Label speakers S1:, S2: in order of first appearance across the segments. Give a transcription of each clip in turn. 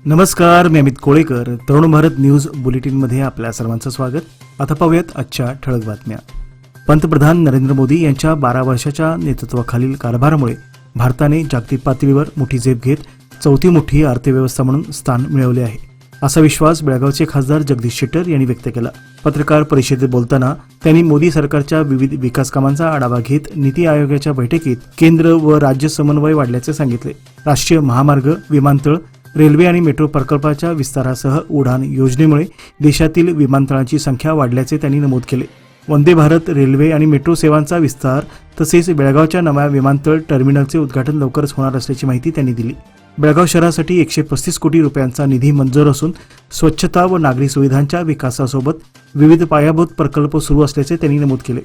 S1: नमस्कार, मी अमित कोळेकर. तरुण भारत न्यूज बुलेटिनमध्ये आपल्या सर्वांचं स्वागत. आता पाहूयात आजच्या ठळक बातम्या. पंतप्रधान नरेंद्र मोदी यांच्या 12 वर्षाच्या नेतृत्वाखालील कारभारामुळे भारताने जागतिक पातळीवर मोठी झेप घेत चौथी मोठी अर्थव्यवस्था म्हणून स्थान मिळवले आहे, असा विश्वास बेळगावचे खासदार जगदीश शेट्टर यांनी व्यक्त केला. पत्रकार परिषदेत बोलताना त्यांनी मोदी सरकारच्या विविध विकास कामांचा आढावा घेत नीती आयोगाच्या बैठकीत केंद्र व राज्य समन्वय वाढल्याचे सांगितले. राष्ट्रीय महामार्ग, विमानतळ, रेल्वे आणि मेट्रो प्रकल्पाच्या विस्तारासह उडान योजनेमुळे देशातील विमानतळांची संख्या वाढल्याचे त्यांनी नमूद केले. वंदे भारत, रेल्वे आणि मेट्रो सेवांचा विस्तार तसेच बेळगावच्या नव्या विमानतळ टर्मिनलचे उद्घाटन लवकरच होणार असल्याची माहिती त्यांनी दिली. बेळगाव शहरासाठी 135 कोटी रुपयांचा निधी मंजूर असून स्वच्छता व नागरी सुविधांच्या विकासासोबत विविध पायाभूत प्रकल्प सुरू असल्याचे त्यांनी नमूद केले.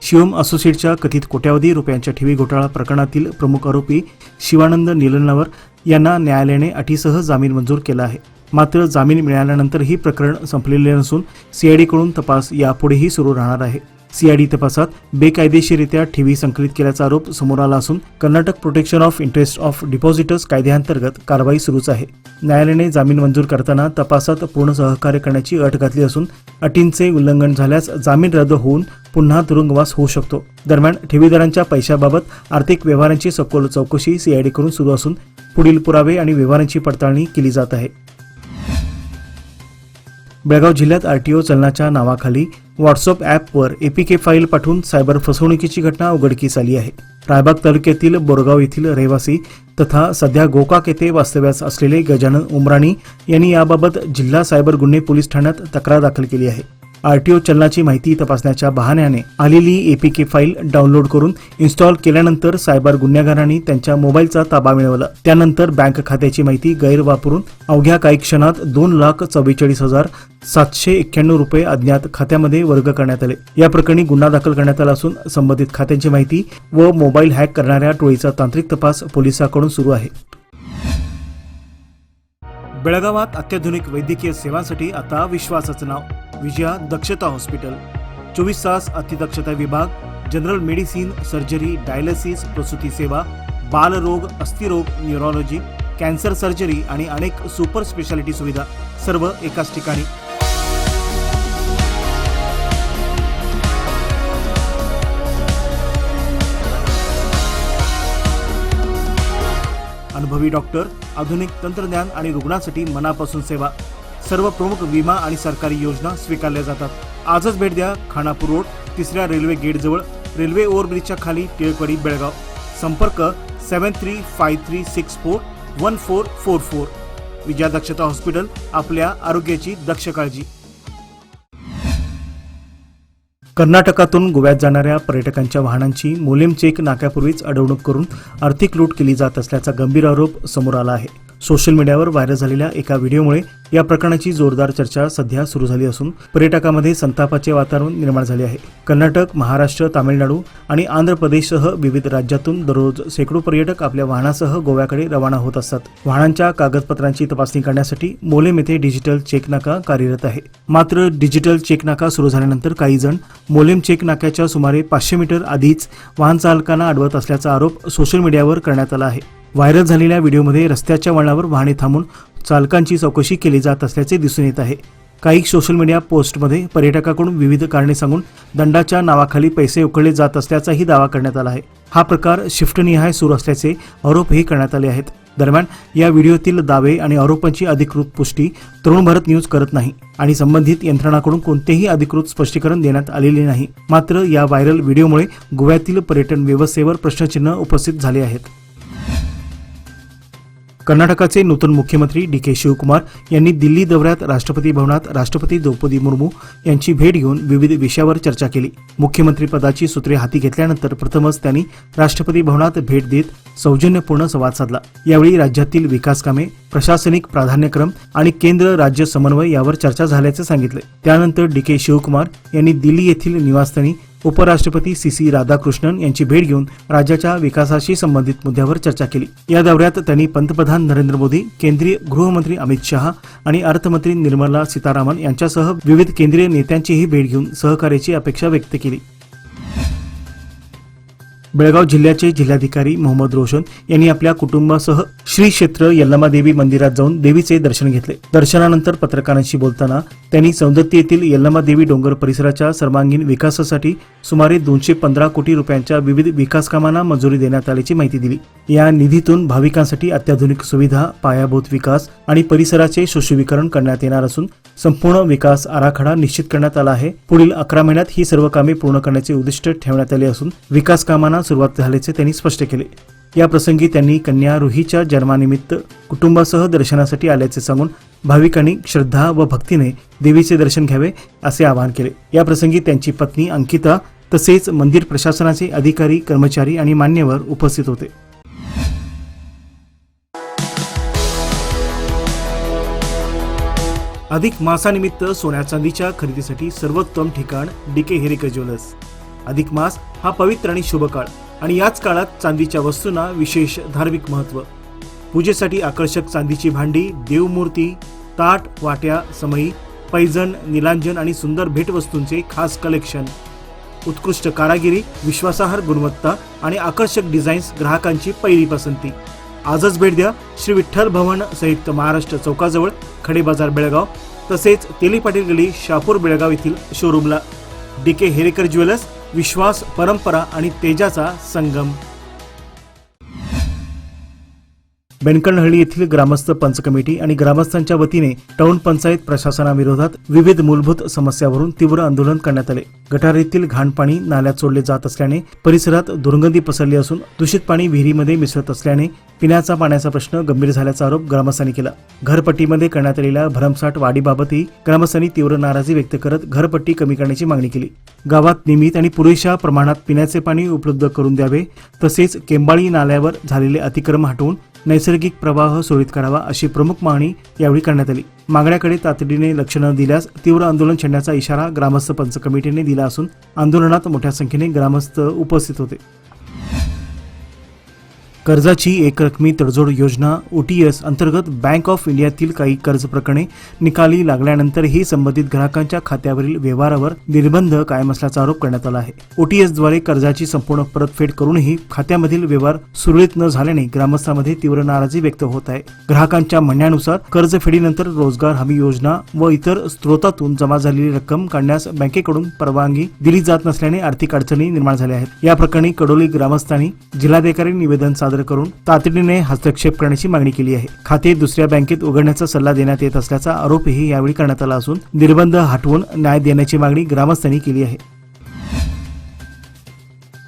S1: शिवम असोसिएटच्या कथित कोट्यावधी रुपयांच्या ठेवी घोटाळा प्रकरणातील प्रमुख आरोपी शिवानंद नीलनवर यांना न्यायालयाने अटीसह जामीन मंजूर केला आहे. मात्र जामीन मिळाल्यानंतरही प्रकरण संपलेले नसून सीआयडीकडून तपास यापुढेही सुरू राहणार आहे. सीआयडी तपासात बेकायदेशीररित्या ठेवी संकलित केल्याचा आरोप समोर आला असून Karnataka protection of interest of depositors कायद्याअंतर्गत कारवाई सुरूच आहे. न्यायालयाने जामीन मंजूर करताना तपासात पूर्ण सहकार्य करण्याची अट घातली असून अटींचे उल्लंघन झाल्यास जामीन रद्द होऊन पुन्हा तुरुंगवास होऊ शकतो. दरम्यान ठेवीदारांच्या पैशाबाबत आर्थिक व्यवहारांची सखोल चौकशी सीआयडीकडून सुरू असून पुढील पुरावे आणि व्यवहारांची पडताळणी केली जात आहे. बेळगाव जिल्ह्यात आरटीओ चलनाच्या नावाखाली व्हॉट्सअप ॲपवर एपीके फाईल पाठवून सायबर फसवणुकीची घटना उघडकीस आली आहे. रायबाग तालुक्यातील बोरगाव येथील रहिवासी तथा सध्या गोकाक येथे वास्तव्यास असलेले गजानन उमराणी यांनी याबाबत जिल्हा सायबर गुन्हे पोलीस ठाण्यात तक्रार दाखल केली आहे. आरटीओ चलनाची माहिती तपासण्याच्या बहाण्याने आलेली एपीके फाईल डाउनलोड करून इन्स्टॉल केल्यानंतर सायबर गुन्हेगारांनी त्यांच्या मोबाईलचा ताबा मिळवला. त्यानंतर बँक खात्याची माहिती गैरवापरून अवघ्या काही क्षणात 2,44,791 रुपये अज्ञात खात्यामध्ये वर्ग करण्यात आले. या प्रकरणी गुन्हा दाखल करण्यात आला असून संबंधित खात्यांची माहिती व मोबाईल हॅक करणाऱ्या टोळीचा तांत्रिक तपास पोलिसांकडून सुरू आहे. बेळगावात अत्याधुनिक वैद्यकीय सेवांसाठी आता विश्वासाचं नाव विजया दक्षता हॉस्पिटल. 24 तास अतिदक्षता विभाग, जनरल मेडिसिन, सर्जरी, डायलिसिस, प्रसूती सेवा, बालरोग, अस्थिरोग, न्यूरोलॉजी, कॅन्सर सर्जरी आणि अनेक सुपर स्पेशालिटी सुविधा सर्व एकाच ठिकाणी. अनुभवी डॉक्टर, आधुनिक तंत्रज्ञान आणि रुग्णांसाठी मनापासून सेवा. सर्व प्रमुख विमा आणि सरकारी योजना स्वीकारल्या जातात. आजच भेट द्या. खानापूर रोड, 3ऱ्या रेल्वे गेट जवळ, रेल्वे ओव्हरब्रिजच्या खाली, टिळकवाडी, बेळगाव. संपर्क 7353641444. विजया दक्षता हॉस्पिटल, आपल्या आरोग्याची दक्ष काळजी. कर्नाटकातून गोव्यात जाणाऱ्या पर्यटकांच्या वाहनांची मोलेम चेक नाक्यापूर्वीच अडवणूक करून आर्थिक लूट केली जात असल्याचा गंभीर आरोप समोर आला आहे. सोशल मीडियावर व्हायरल झालेल्या एका व्हिडिओमुळे या प्रकरणाची जोरदार चर्चा सध्या सुरू झाली असून पर्यटकांमध्ये संतापाचे वातावरण निर्माण झाले आहे. कर्नाटक, महाराष्ट्र, तामिळनाडू आणि आंध्र प्रदेशसह विविध राज्यातून दररोज शेकडो पर्यटक आपल्या वाहनासह गोव्याकडे रवाना होत असतात. वाहनांच्या कागदपत्रांची तपासणी करण्यासाठी मोलेम येथे डिजिटल चेक नाका कार्यरत आहे. मात्र डिजिटल चेक नाका सुरू झाल्यानंतर काही जण मोलेम चेक नाक्याच्या सुमारे 500 मीटर आधीच वाहन चालकांना अडवत असल्याचा आरोप सोशल मीडियावर करण्यात आला आहे. व्हायरल झालेल्या व्हिडिओमध्ये रस्त्याच्या वळणावर वाहने थांबून चालकांची चौकशी केली जात असल्याचे दिसून येत आहे. काही सोशल मीडिया पोस्टमध्ये पर्यटकाकडून विविध कारणे सांगून दंडाच्या नावाखाली पैसे उकळले जात असल्याचाही दावा करण्यात आला आहे. हा प्रकार शिफ्टनिहाय सुरू असल्याचे आरोपही करण्यात आले आहेत. दरम्यान या व्हिडिओतील दावे आणि आरोपांची अधिकृत पुष्टी तरुण भारत न्यूज करत नाही आणि संबंधित यंत्रणांकडून कोणतेही अधिकृत स्पष्टीकरण देण्यात आलेले नाही. मात्र या व्हायरल व्हिडिओमुळे गोव्यातील पर्यटन व्यवस्थेवर प्रश्नचिन्ह उपस्थित झाले आहेत. कर्नाटकाचे नूतन मुख्यमंत्री डी.के. शिवकुमार यांनी दिल्ली दौऱ्यात राष्ट्रपती भवनात राष्ट्रपती द्रौपदी मुर्मू यांची भेट घेऊन विविध विषयावर चर्चा केली. मुख्यमंत्री पदाची सूत्रे हाती घेतल्यानंतर प्रथमच त्यांनी राष्ट्रपती भवनात भेट देत सौजन्यपूर्ण संवाद साधला. यावेळी राज्यातील विकास कामे, प्रशासनिक प्राधान्यक्रम आणि केंद्र राज्य समन्वय यावर चर्चा झाल्याचे सांगितले. त्यानंतर डी.के. शिवकुमार यांनी दिल्ली येथील निवासस्थानी उपराष्ट्रपती सी राधाकृष्णन यांची भेट घेऊन राज्याच्या विकासाशी संबंधित मुद्द्यावर चर्चा केली. या दौऱ्यात त्यांनी पंतप्रधान नरेंद्र मोदी, केंद्रीय गृहमंत्री अमित शहा आणि अर्थमंत्री निर्मला सीतारामन यांच्यासह विविध केंद्रीय नेत्यांचीही भेट घेऊन सहकार्याची अपेक्षा व्यक्त केली. बेळगाव जिल्ह्याचे जिल्हाधिकारी मोहम्मद रोशन यांनी आपल्या कुटुंबासह श्री क्षेत्र यल्लमा देवी मंदिरात जाऊन देवीचे दर्शन घेतले. दर्शनानंतर पत्रकारांशी बोलताना त्यांनी सौंदत्ती येथील यल्लमा देवी डोंगर परिसराच्या सर्वांगीण विकासासाठी सुमारे 215 कोटी रुपयांच्या विविध विकास कामांना मंजुरी देण्यात आल्याची माहिती दिली. या निधीतून भाविकांसाठी अत्याधुनिक सुविधा, पायाभूत विकास आणि परिसराचे सुशोभीकरण करण्यात येणार असून संपूर्ण विकास आराखडा निश्चित करण्यात आला आहे. पुढील 11 महिन्यात ही सर्व कामे पूर्ण करण्याचे उद्दिष्ट ठेवण्यात आले असून विकास कामांना सुरुवात झाल्याचे त्यांनी स्पष्ट केले. या प्रसंगी त्यांनी कन्या रुहीच्या जन्मानिमित्त कुटुंबासह दर्शनासाठी आल्याचे सांगून भाविकांनी श्रद्धा व भक्तीने देवीचे दर्शन घ्यावे असे आवाहन केले. या प्रसंगी त्यांची पत्नी अंकिता तसेच मंदिर प्रशासनाचे अधिकारी, कर्मचारी आणि मान्यवर उपस्थित होते. अधिक मासानिमित्त सोन्या चांदीच्या खरेदीसाठी सर्वोत्तम ठिकाण डीके हेरेकर ज्वेलर्स. अधिक मास हा पवित्र आणि शुभ काळ आणि याच काळात चांदीच्या वस्तूंना विशेष धार्मिक महत्त्व. पूजेसाठी आकर्षक चांदीची भांडी, देवमूर्ती, ताट, वाट्या, समई, पैजण, निलांजन आणि सुंदर भेटवस्तूंचे खास कलेक्शन. उत्कृष्ट कारागिरी, विश्वासार्ह गुणवत्ता आणि आकर्षक डिझाईन्स ग्राहकांची पहिली पसंती. आजच भेट द्या श्री विठ्ठल भवन, संयुक्त महाराष्ट्र चौकाजवळ, खडे बाजार, बेळगाव. तसेच तेली पाटील गली, शापूर, बेळगाव येथील शोरूमला. डीके हेरेकर ज्वेलर्स, विश्वास, परंपरा आणि तेजाचा संगम. बेनकणहळ्ली येथील ग्रामस्थ पंच कमिटी आणि ग्रामस्थांच्या वतीने टाउन पंचायत प्रशासनाविरोधात विविध मूलभूत समस्यावरून तीव्र आंदोलन करण्यात आले. गटारीतील घाण पाणी नाल्यात सोडले जात असल्याने परिसरात दुर्गंधी पसरली असून दूषित पाणी विहिरीमध्ये मिसळत असल्याने पिण्याचा पाण्याचा प्रश्न गंभीर झाल्याचा आरोप ग्रामस्थांनी केला. घरपट्टीमध्ये करण्यात आलेल्या भरमसाठ वाढीबाबतही ग्रामस्थांनी तीव्र नाराजी व्यक्त करत घरपट्टी कमी करण्याची मागणी केली. गावात नियमित आणि पुरेशा प्रमाणात पिण्याचे पाणी उपलब्ध करून द्यावे, तसेच केंबाळी नाल्यावर झालेले अतिक्रमण हटवून नैसर्गिक प्रवाह सुरळीत करावा अशी प्रमुख मागणी यावेळी करण्यात आली. मागण्याकडे तातडीने लक्ष न दिल्यास तीव्र आंदोलन छेडण्याचा इशारा ग्रामस्थ पंच कमिटीने दिला असून आंदोलनात मोठ्या संख्येने ग्रामस्थ उपस्थित होते. कर्जाची एकरकमी तडजोड योजना OTS अंतर्गत बँक ऑफ इंडियातील काही कर्ज प्रकरणे निकाली लागल्यानंतरही संबंधित ग्राहकांच्या खात्यावरील व्यवहारावर निर्बंध कायम असल्याचा आरोप करण्यात आला आहे. OTS द्वारे कर्जाची संपूर्ण परतफेड करूनही खात्यामधील व्यवहार सुरळीत न झाल्याने ग्रामस्थांमध्ये तीव्र नाराजी व्यक्त होत आहे. ग्राहकांच्या म्हणण्यानुसार कर्जफेडीनंतर रोजगार हमी योजना व इतर स्रोतातून जमा झालेली रक्कम काढण्यास बँकेकडून परवानगी दिली जात नसल्याने आर्थिक अडचणी निर्माण झाल्या आहेत. या प्रकरणी कडोली ग्रामस्थांनी जिल्हाधिकारी निवेदन सादर करून तातडीने हस्तक्षेप करण्याची मागणी केली आहे. खाते दुसऱ्या बँकेत उघडण्याचा सल्ला देण्यात येत असल्याचा आरोपही यावेळी करण्यात आला असून निर्बंध हटवून न्याय देण्याची मागणी ग्रामस्थांनी केली आहे.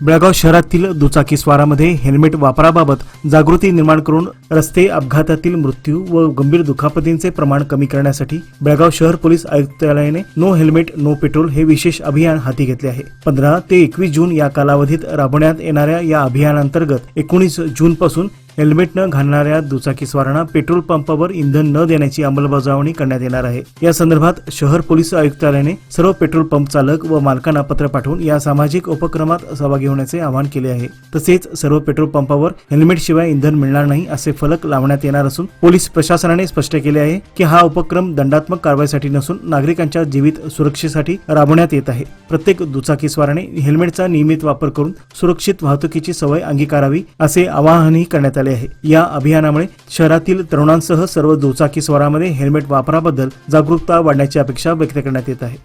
S1: बेळगाव शहरातील दुचाकीस्वारामध्ये हेल्मेट वापराबाबत जागृती निर्माण करून रस्ते अपघातातील मृत्यू व गंभीर दुखापतींचे प्रमाण कमी करण्यासाठी बेळगाव शहर पोलीस आयुक्तालयाने नो हेल्मेट नो पेट्रोल हे विशेष अभियान हाती घेतले आहे. 15 ते 21 जून या कालावधीत राबवण्यात येणाऱ्या या अभियानांतर्गत 19 जून पासून हेल्मेट न घालणाऱ्या दुचाकीस्वारांना पेट्रोल पंपावर इंधन न देण्याची अंमलबजावणी करण्यात येणार आहे. या संदर्भात शहर पोलीस आयुक्तालयाने सर्व पेट्रोल पंप चालक व मालकांना पत्र पाठवून या सामाजिक उपक्रमात सहभागी होण्याचे आवाहन केले आहे. तसेच सर्व पेट्रोल पंपावर हेल्मेट शिवाय इंधन मिळणार नाही असे फलक लावण्यात येणार असून पोलीस प्रशासनाने स्पष्ट केले आहे की हा उपक्रम दंडात्मक कारवाईसाठी नसून नागरिकांच्या जीवित सुरक्षेसाठी राबवण्यात येत आहे. प्रत्येक दुचाकीस्वाराने हेल्मेटचा नियमित वापर करून सुरक्षित वाहतुकीची सवय अंगीकारावी असे आवाहनही करण्यात आले आहे. या अभियानामुळे शहरातील तरुणांसह सर्व दुचाकीस्वारांमध्ये हेल्मेट वापराबद्दल जागरूकता वाढण्याची अपेक्षा व्यक्त करण्यात येत आहे.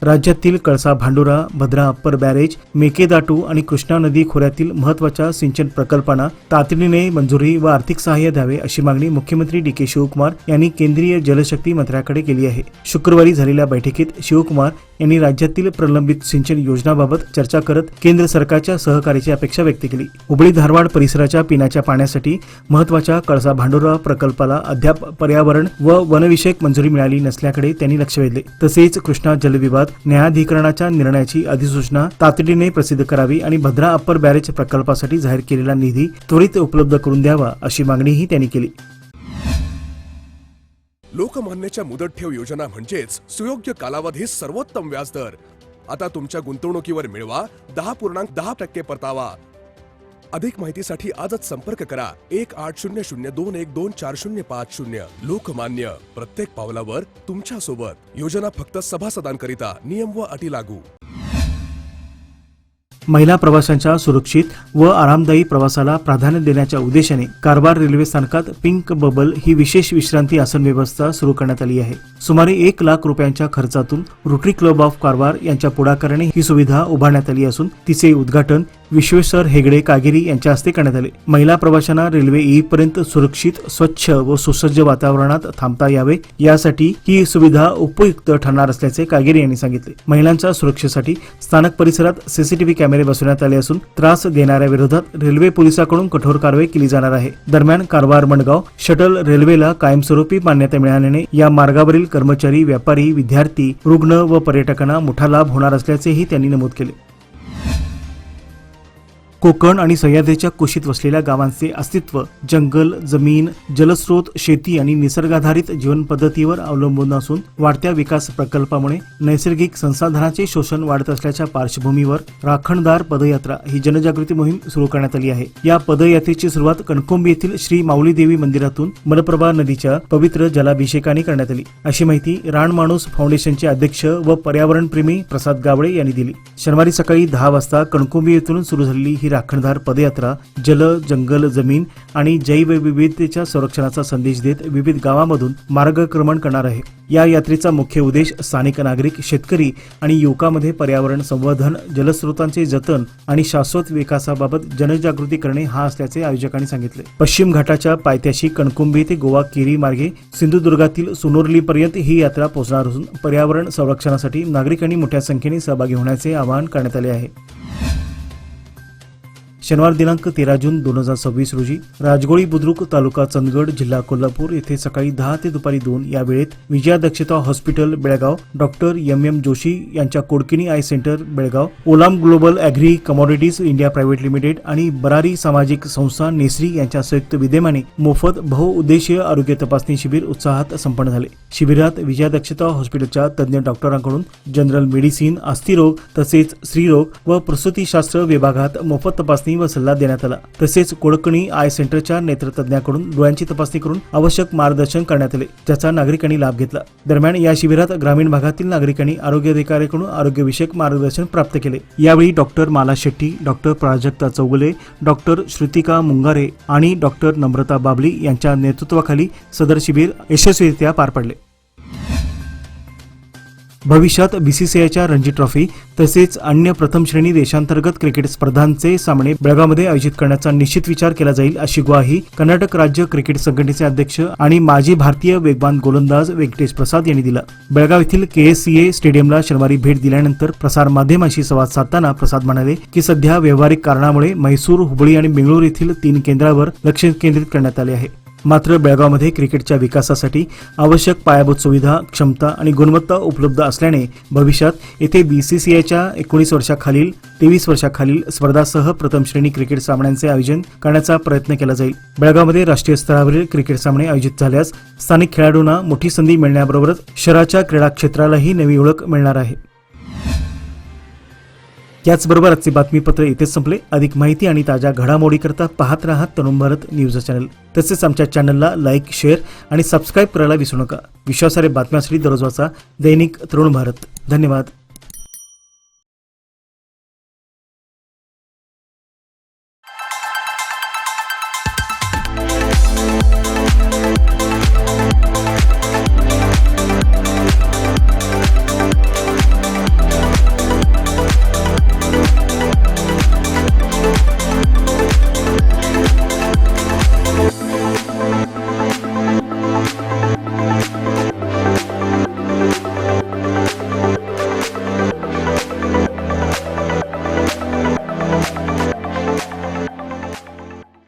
S1: राज्यातील कळसा भांडुरा, भद्रा अप्पर बॅरेज, मेकेदाटू आणि कृष्णा नदी खोऱ्यातील महत्त्वाच्या सिंचन प्रकल्पांना तातडीने मंजुरी व आर्थिक सहाय्य द्यावे अशी मागणी मुख्यमंत्री DK शिवकुमार यांनी केंद्रीय जलशक्ती मंत्र्याकडे केली आहे. शुक्रवारी झालेल्या बैठकीत शिवकुमार यांनी राज्यातील प्रलंबित सिंचन योजनाबाबत चर्चा करत केंद्र सरकारच्या सहकार्याची अपेक्षा व्यक्त केली. हुबळी धारवाड परिसराच्या पिण्याच्या पाण्यासाठी महत्त्वाच्या कळसा भांडुरा प्रकल्पाला अद्याप पर्यावरण व वनविषयक मंजुरी मिळाली नसल्याकडे त्यांनी लक्ष वेधले. तसेच कृष्णा जलविवाद न्यायाधिकरणाच्या निर्णयाची अधिसूचना तातडीने प्रसिद्ध करावी आणि भद्रा अप्पर बॅरेज प्रकल्पासाठी जाहीर केलेला निधी त्वरित उपलब्ध करून द्यावा अशी मागणीही त्यांनी केली.
S2: लोकमान्यच्या मुदत ठेव योजना म्हणजेच सुयोग्य कालावधीत सर्वोत्तम व्याजदर. आता तुमच्या गुंतवणुकीवर मिळवा 10.10% परतावा. अधिक माहितीसाठी आजच संपर्क करा 1800212405. लोकमान्य, प्रत्येक पावलावर तुमच्या सोबत. योजना फक्त सभासदांकरिता. नियम व अटी लागू.
S1: महिला प्रवाशांच्या सुरक्षित व आरामदायी प्रवासाला प्राधान्य देण्याच्या उद्देशाने कारवार रेल्वे स्थानकात पिंक बबल ही विशेष विश्रांती आसन व्यवस्था सुरू करण्यात आली आहे. सुमारे 1 लाख रुपयांच्या खर्चातून रोटरी क्लब ऑफ कारवार यांच्या पुढाकाराने ही सुविधा उभारण्यात आली असून तिचे उद्घाटन विश्वेश्वर हेगडे कागेरी यांच्या हस्ते करण्यात आले. महिला प्रवाशांना रेल्वे येईपर्यंत सुरक्षित, स्वच्छ व सुसज्ज वातावरणात थांबता यावे यासाठी ही सुविधा उपयुक्त ठरणार असल्याचे कागेरी यांनी सांगितले. महिलांच्या सुरक्षेसाठी स्थानक परिसरात सीसीटीव्ही कॅमेरे बसवण्यात आले असून त्रास देणाऱ्या विरोधात रेल्वे पोलिसांकडून कठोर कारवाई केली जाणार आहे. दरम्यान कारवार मडगाव शटल रेल्वेला कायमस्वरूपी मान्यता मिळाल्याने या मार्गावरील कर्मचारी, व्यापारी, विद्यार्थी, रुग्ण व पर्यटकांना मोठा लाभ होणार असल्याचेही त्यांनी नमूद केले. कोकण आणि सह्याद्रीच्या कुशीत वसलेल्या गावांचे अस्तित्व जंगल, जमीन, जलस्रोत, शेती आणि निसर्गाधारित जीवन पद्धतीवर अवलंबून असून वाढत्या विकास प्रकल्पामुळे नैसर्गिक संसाधनांचे शोषण वाढत असल्याच्या पार्श्वभूमीवर राखणदार पदयात्रा ही जनजागृती मोहीम सुरू करण्यात आली आहे. या पदयात्रेची सुरुवात कणकोंबी येथील श्री माऊली देवी मंदिरातून मलप्रभा नदीच्या पवित्र जलाभिषेकाने करण्यात आली, अशी माहिती रानमाणूस फाउंडेशनचे अध्यक्ष व पर्यावरणप्रेमी प्रसाद गावळे यांनी दिली. शनिवारी सकाळी 10 वाजता कणकोंबी येथून सुरू झालेली ही राखणदार पदयात्रा जल, जंगल, जमीन आणि जैवविविधतेच्या संरक्षणाचा संदेश देत विविध गावांमधून मार्गक्रमण करणार आहे. या यात्रेचा मुख्य उद्देश स्थानिक नागरिक, शेतकरी आणि युवकांमध्ये पर्यावरण संवर्धन, जलस्रोतांचे जतन आणि शाश्वत विकासाबाबत जनजागृती करणे हा असल्याचे आयोजकांनी सांगितले. पश्चिम घाटाच्या पायथ्याशी कणकोंबी ते गोवा केरी मार्गे सिंधुदुर्गातील सोनोर्लीपर्यंत ही यात्रा पोहोचणार असून पर्यावरण संरक्षणासाठी नागरिकांनी मोठ्या संख्येने सहभागी होण्याचे आवाहन करण्यात आले आहे. शनिवार दिनांक 13 जून 2026 रोजी राजगोळी बुद्रुक, तालुका चंदगड, जिल्हा कोल्हापूर येथे सकाळी 10 ते दुपारी 2 या वेळेत Vijaya Dakshata hospital Belgaum, doctor M Joshi यांच्या Kodkini eye centre Belgaum, Olam global agri commodities India private limited आणि बरारी सामाजिक संस्था नेसरी यांच्या संयुक्त विद्यमाने मोफत बहुउद्देशीय आरोग्य तपासणी शिबिर उत्साहात संपन्न झाले. शिबिरात विजया दक्षता हॉस्पिटलच्या तज्ज्ञ डॉक्टरांकडून जनरल मेडिसिन, अस्थिरोग तसेच स्त्रीरोग व प्रसूतीशास्त्र विभागात मोफत तपासणी व सल्ला देण्यात आला. तसेच कोडकणी आय सेंटरच्या नेत्रतज्ञाकडून डोळ्यांची तपासणी करून आवश्यक मार्गदर्शन करण्यात आले, ज्याचा नागरिकांनी लाभ घेतला. दरम्यान या शिबिरात ग्रामीण भागातील नागरिकांनी आरोग्य अधिकाऱ्यांकडून आरोग्यविषयक मार्गदर्शन प्राप्त केले. यावेळी डॉक्टर माला शेट्टी, डॉक्टर प्राजक्ता चौगुले, डॉक्टर श्रुतिका मुंगारे आणि डॉक्टर नम्रता बाबली यांच्या नेतृत्वाखाली सदर शिबिर यशस्वीरित्या पार पडले. भविष्यात बीसीसीआयच्या रणजी ट्रॉफी तसेच अन्य प्रथम श्रेणी देशांतर्गत क्रिकेट स्पर्धांचे सामने बेळगावमध्ये आयोजित करण्याचा निश्चित विचार केला जाईल, अशी ग्वाही कर्नाटक राज्य क्रिकेट संघटनेचे अध्यक्ष आणि माजी भारतीय वेगवान गोलंदाज व्यंकटेश प्रसाद यांनी दिला. बेळगाव येथील केएससीए स्टेडियमला शनिवारी भेट दिल्यानंतर प्रसार माध्यमांशी संवाद साधताना प्रसाद म्हणाले की सध्या व्यावहारिक कारणामुळे म्हैसूर, हुबळी आणि बेंगळूर येथील 3 केंद्रावर लक्ष केंद्रित करण्यात आले आहे. मात्र बेळगावमध्ये क्रिकेटच्या विकासासाठी आवश्यक पायाभूत सुविधा, क्षमता आणि गुणवत्ता उपलब्ध असल्याने भविष्यात येथे बीसीसीआयच्या 19 वर्षाखालील 23 वर्षाखालील स्पर्धासह प्रथम श्रेणी क्रिकेट सामन्यांचे आयोजन करण्याचा प्रयत्न केला जाईल. बेळगावमध्ये राष्ट्रीय स्तरावरील क्रिकेट सामने आयोजित झाल्यास स्थानिक खेळाडूंना मोठी संधी मिळण्याबरोबरच शहराच्या क्रीडा क्षेत्रालाही नवी ओळख मिळणार आहे. याचबरोबर आजचे बातमीपत्र इथेच संपले. अधिक माहिती आणि ताज्या घडामोडीकरता पाहत रहा तरुण भारत न्यूज चॅनल. तसेच आमच्या चॅनलला लाईक, शेअर आणि सबस्क्राईब करायला विसरू नका. विश्वासार्ह बातम्यांसाठी दररोज वाचा दैनिक तरुण भारत. धन्यवाद.